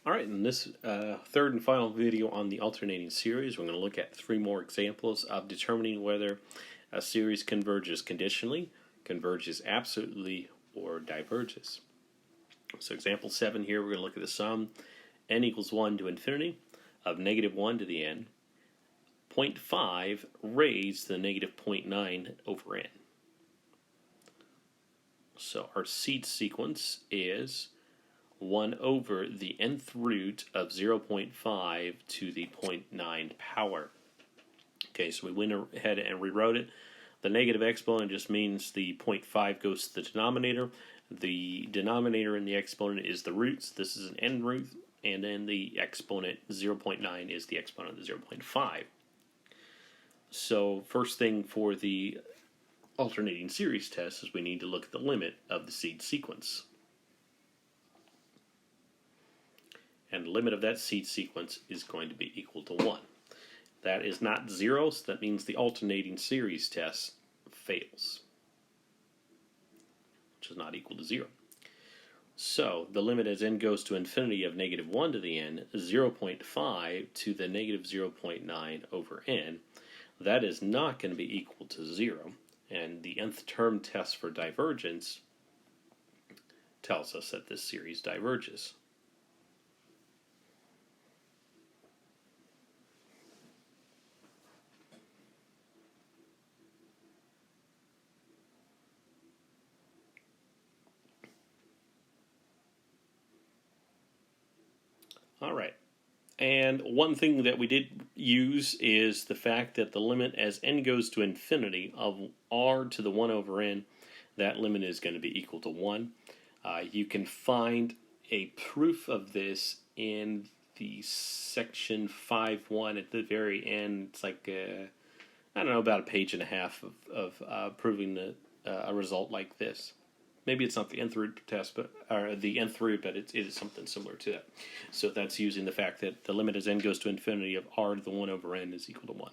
Alright, in this third and final video on the alternating series, we're going to look at 3 more examples of determining whether a series converges conditionally, converges absolutely, or diverges. So example 7 here, we're going to look at the sum n equals 1 to infinity of negative 1 to the n, 0.5 raised to the negative 0.9 over n. So our seed sequence is 1 over the nth root of 0.5 to the 0.9 power. Okay, so we went ahead and rewrote it. The negative exponent just means the 0.5 goes to the denominator. The denominator in the exponent is the roots. This is an n root, and then the exponent 0.9 is the exponent of the 0.5. So first thing for the alternating series test is we need to look at the limit of the seed sequence. And the limit of that seed sequence is going to be equal to 1. That is not 0, so that means the alternating series test fails, which is not equal to 0. So the limit as n goes to infinity of negative 1 to the n, 0.5 to the negative 0.9 over n, that is not going to be equal to 0. And the nth term test for divergence tells us that this series diverges. All right, and one thing that we did use is the fact that the limit as n goes to infinity of r to the 1 over n, that limit is going to be equal to 1. You can find a proof of this in the section 5.1 at the very end. It's like, I don't know, about a page and a half of proving a result like this. Maybe it's not the nth root test, or the nth root, but it is something similar to that. So that's using the fact that the limit as n goes to infinity of r to the 1 over n is equal to 1.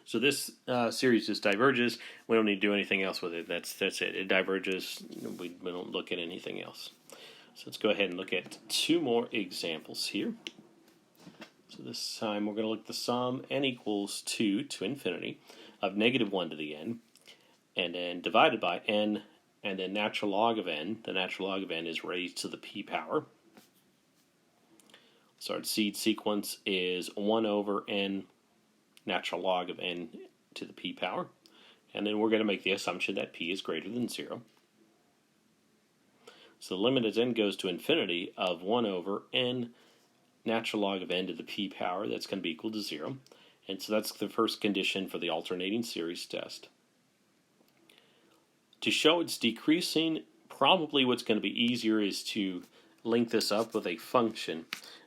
So this series just diverges. We don't need to do anything else with it. That's it. It diverges. We don't look at anything else. So let's go ahead and look at 2 more examples here. So this time we're going to look at the sum n equals 2 to infinity of negative 1 to the n, and then divided by n, and then natural log of n. The natural log of n is raised to the p power. So our seed sequence is 1 over n natural log of n to the p power. And then we're going to make the assumption that p is greater than 0. So the limit as n goes to infinity of 1 over n natural log of n to the p power, that's going to be equal to 0. And so that's the first condition for the alternating series test. To show it's decreasing, probably what's going to be easier is to link this up with a function.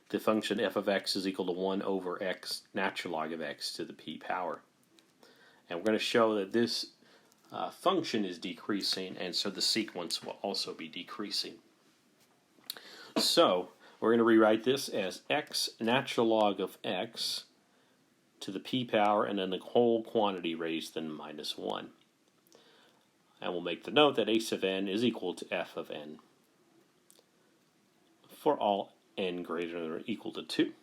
The function f of x is equal to 1 over x natural log of x to the p power. And we're going to show that this function is decreasing, and so the sequence will also be decreasing. So we're going to rewrite this as x natural log of x to the p power, and then the whole quantity raised to minus 1. And we'll make the note that a sub n is equal to f of n for all n greater than or equal to 2.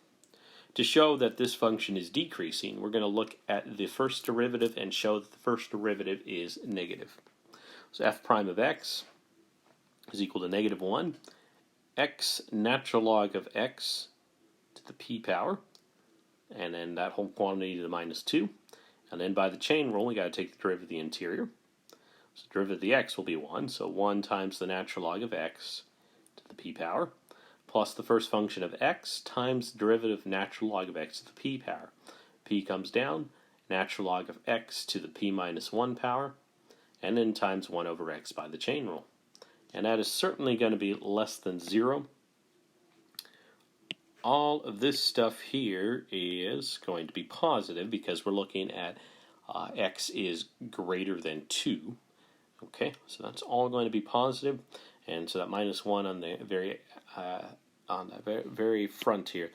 To show that this function is decreasing, we're going to look at the first derivative and show that the first derivative is negative. So f prime of x is equal to negative 1, x natural log of x to the p power, and then that whole quantity to the minus 2. And then by the chain rule, we got to take the derivative of the interior. So the derivative of the x will be 1, so 1 times the natural log of x to the p power, plus the first function of x times the derivative of natural log of x to the p power. P comes down, natural log of x to the p minus 1 power, and then times 1 over x by the chain rule. And that is certainly going to be less than 0. All of this stuff here is going to be positive because we're looking at x is greater than 2. Okay, so that's all going to be positive, and so that minus 1 on the very front here,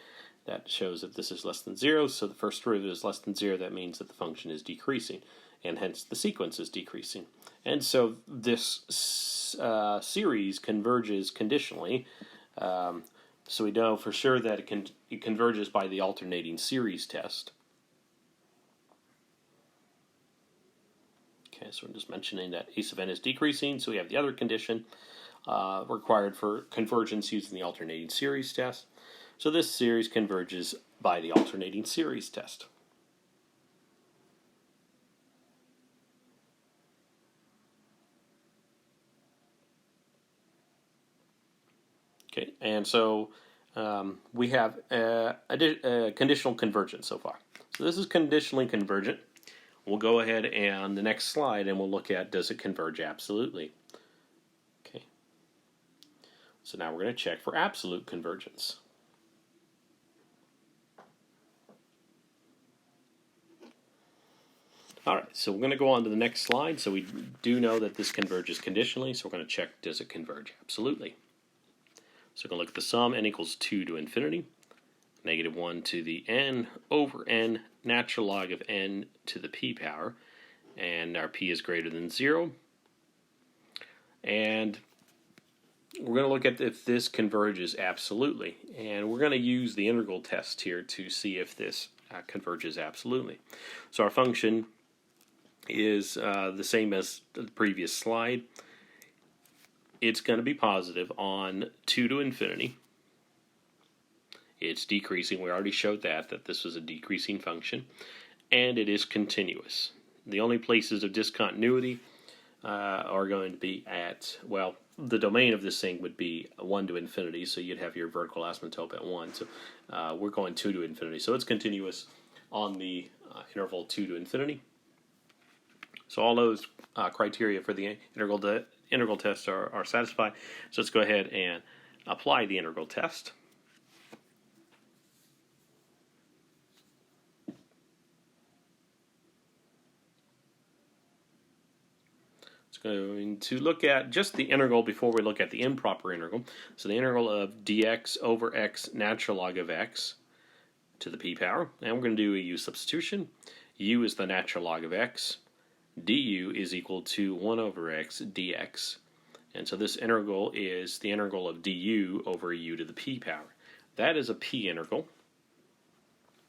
that shows that this is less than 0, so the first derivative is less than 0. That means that the function is decreasing, and hence the sequence is decreasing. And so this series converges conditionally So we know for sure that it converges by the alternating series test. Okay, so we're just mentioning that a sub n is decreasing, so we have the other condition required for convergence using the alternating series test. So this series converges by the alternating series test. Okay, and so we have a conditional convergence so far. So this is conditionally convergent. We'll go ahead and the next slide and we'll look at, does it converge absolutely? Okay. So now we're going to check for absolute convergence. All right, so we're going to go on to the next slide. So we do know that this converges conditionally, so we're going to check, does it converge absolutely? So we're going to look at the sum, n equals 2 to infinity, negative 1 to the n over n, natural log of n to the p power, and our p is greater than 0. And we're going to look at if this converges absolutely. And we're going to use the integral test here to see if this converges absolutely. So our function is the same as the previous slide. It's going to be positive on 2 to infinity. It's decreasing. We already showed that this was a decreasing function. And it is continuous. The only places of discontinuity are going to be at, well, the domain of this thing would be 1 to infinity, so you'd have your vertical asymptote at 1. So we're going 2 to infinity. So it's continuous on the interval 2 to infinity. So all those criteria for the integral test are satisfied. So let's go ahead and apply the integral test. It's going to look at just the integral before we look at the improper integral. So the integral of dx over x natural log of x to the p power. And we're going to do a u substitution. U is the natural log of x. Du is equal to 1 over x dx. And so this integral is the integral of du over u to the p power. That is a p integral.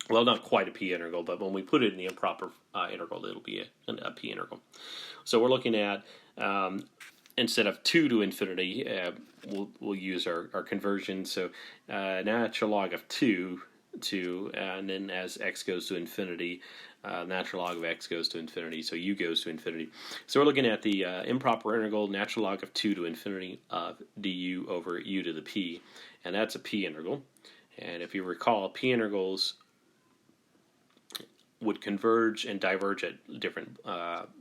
Well, not quite a p integral, but when we put it in the improper integral, it'll be a p integral. So we're looking at, instead of 2 to infinity, we'll use our conversion. So natural log of 2 and then as x goes to infinity, natural log of x goes to infinity, so u goes to infinity. So we're looking at the improper integral, natural log of 2 to infinity of du over u to the p, and that's a p integral. And if you recall, p integrals would converge and diverge at different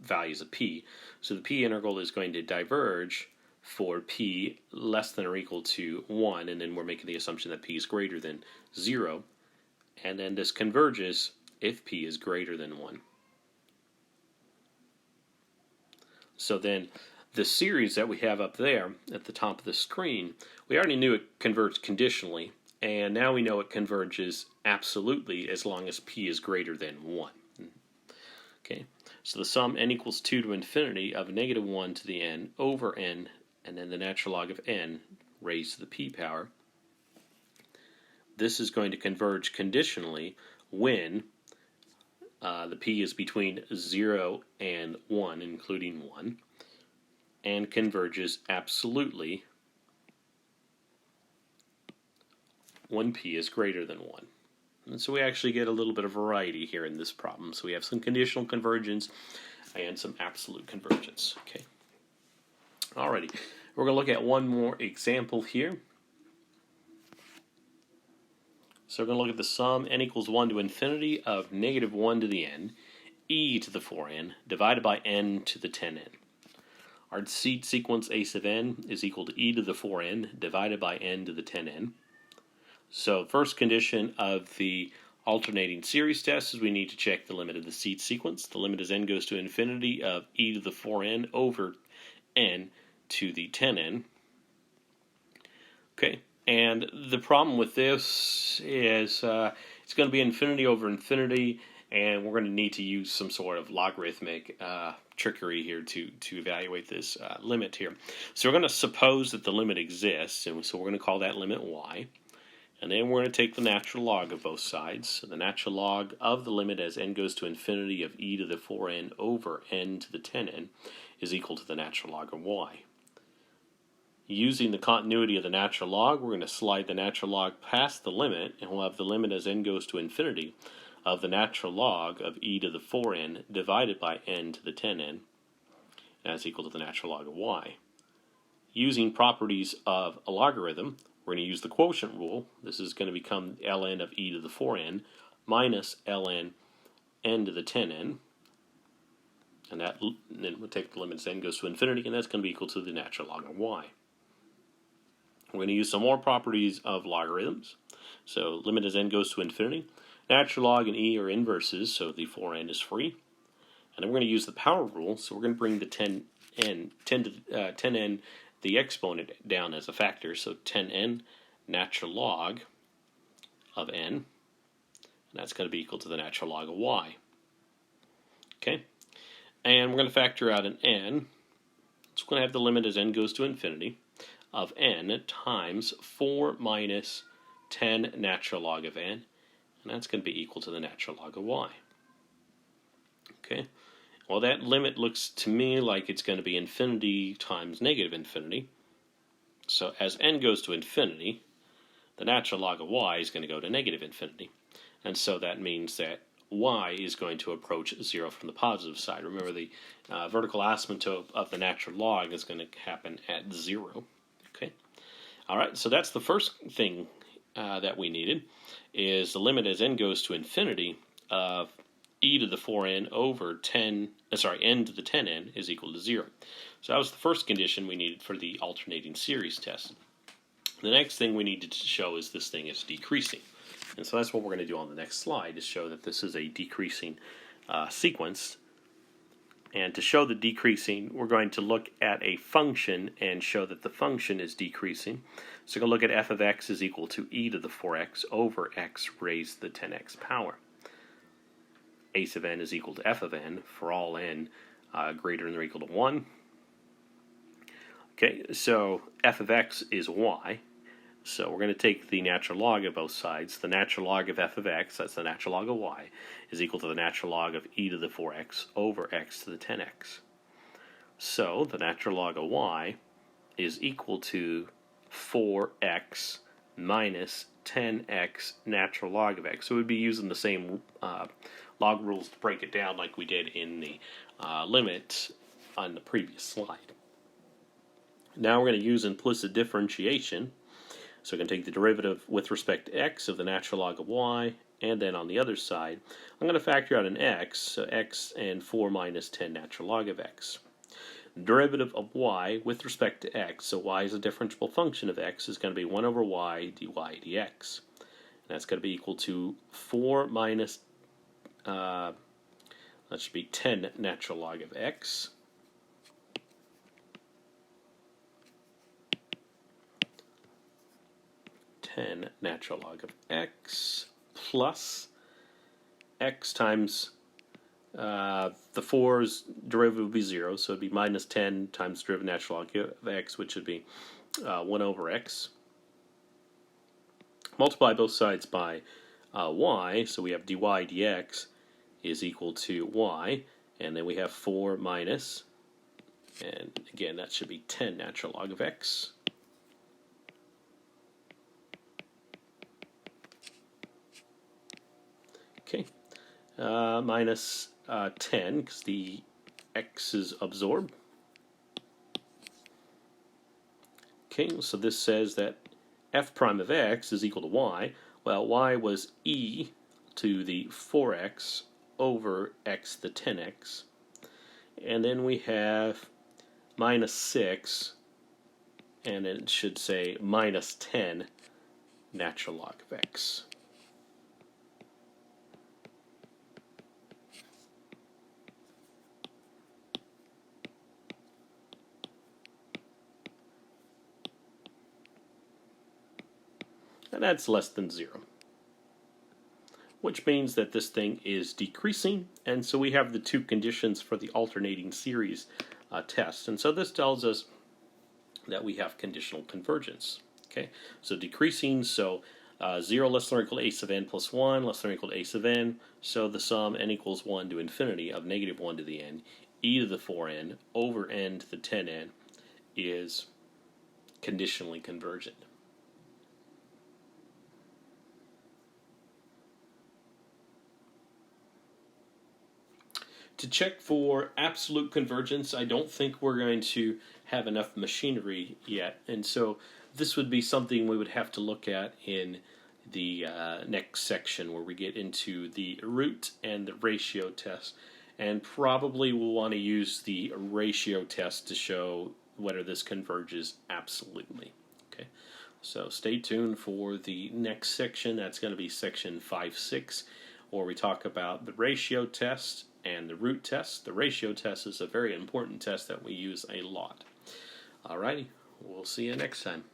values of p. So the p integral is going to diverge for p less than or equal to 1, and then we're making the assumption that p is greater than 0. And then this converges if p is greater than 1. So then the series that we have up there at the top of the screen, we already knew it converged conditionally, and now we know it converges absolutely as long as p is greater than 1. Okay, so the sum n equals 2 to infinity of negative 1 to the n over n, and then the natural log of n raised to the p power. This is going to converge conditionally when the p is between 0 and 1, including 1, and converges absolutely when p is greater than 1. And so we actually get a little bit of variety here in this problem. So we have some conditional convergence and some absolute convergence. Okay. Alrighty, we're going to look at one more example here. So we're going to look at the sum n equals 1 to infinity of negative 1 to the n, e to the 4n, divided by n to the 10n. Our seed sequence a sub n is equal to e to the 4n divided by n to the 10n. So first condition of the alternating series test is we need to check the limit of the seed sequence. The limit as n goes to infinity of e to the 4n over n to the 10n. Okay. And the problem with this is it's going to be infinity over infinity, and we're going to need to use some sort of logarithmic trickery here to evaluate this limit here. So we're going to suppose that the limit exists, and so we're going to call that limit y. And then we're going to take the natural log of both sides. So the natural log of the limit as n goes to infinity of e to the 4n over n to the 10n is equal to the natural log of y. Using the continuity of the natural log, we're going to slide the natural log past the limit, and we'll have the limit as n goes to infinity of the natural log of e to the 4n divided by n to the 10n. That's equal to the natural log of y. Using properties of a logarithm, we're going to use the quotient rule. This is going to become ln of e to the 4n minus ln n to the 10n. And then we'll take the limit as n goes to infinity, and that's going to be equal to the natural log of y. We're going to use some more properties of logarithms. So limit as n goes to infinity. Natural log and e are inverses, so the 4n is free. And then we're going to use the power rule, so we're going to bring the 10n, the exponent, down as a factor. So 10n natural log of n, and that's going to be equal to the natural log of y. Okay, and we're going to factor out an n. So we're going to have the limit as n goes to infinity of n times 4 minus 10 natural log of n, and that's going to be equal to the natural log of y. Okay, well, that limit looks to me like it's going to be infinity times negative infinity. So as n goes to infinity, the natural log of y is going to go to negative infinity. And so that means that y is going to approach 0 from the positive side. Remember, the vertical asymptote of the natural log is going to happen at 0. Okay. All right, so that's the first thing that we needed, is the limit as n goes to infinity of e to the 4n over n to the 10n is equal to 0. So that was the first condition we needed for the alternating series test. The next thing we needed to show is this thing is decreasing. And so that's what we're going to do on the next slide, is show that this is a decreasing sequence. And to show the decreasing, we're going to look at a function and show that the function is decreasing. So we're going to look at f of x is equal to e to the 4x over x raised to the 10x power. A sub n is equal to f of n for all n greater than or equal to 1. Okay, so f of x is y. So we're going to take the natural log of both sides. The natural log of f of x, that's the natural log of y, is equal to the natural log of e to the 4x over x to the 10x. So the natural log of y is equal to 4x minus 10x natural log of x. So we'd be using the same log rules to break it down like we did in the limit on the previous slide. Now we're going to use implicit differentiation. So we're going to take the derivative with respect to x of the natural log of y, and then on the other side, I'm going to factor out an x, so x and 4 minus 10 natural log of x. The derivative of y with respect to x, so y is a differentiable function of x, is going to be 1 over y dy dx. And that's going to be equal to 4 minus, that should be 10 natural log of x. 10 natural log of x plus x times the 4's derivative would be 0, so it would be minus 10 times derivative natural log of x, which would be 1 over x. Multiply both sides by y, so we have dy dx is equal to y, and then we have 4 minus, and again that should be 10 natural log of x. Okay, minus 10, because the x is absorbed. Okay, so this says that f prime of x is equal to y. Well, y was e to the 4x over x to the 10x. And then we have minus 6, and it should say minus 10 natural log of x. And that's less than 0, which means that this thing is decreasing, and so we have the two conditions for the alternating series test. And so this tells us that we have conditional convergence. Okay, so decreasing, so 0 less than or equal to a sub n plus 1 less than or equal to a sub n. So the sum n equals 1 to infinity of negative 1 to the n e to the 4n over n to the 10n is conditionally convergent. To check for absolute convergence, I don't think we're going to have enough machinery yet, and so this would be something we would have to look at in the next section where we get into the root and the ratio test, and probably we'll want to use the ratio test to show whether this converges absolutely. Okay, so stay tuned for the next section. That's going to be section 5.6, where we talk about the ratio test and the root test. The ratio test is a very important test that we use a lot. Alrighty, we'll see you next time.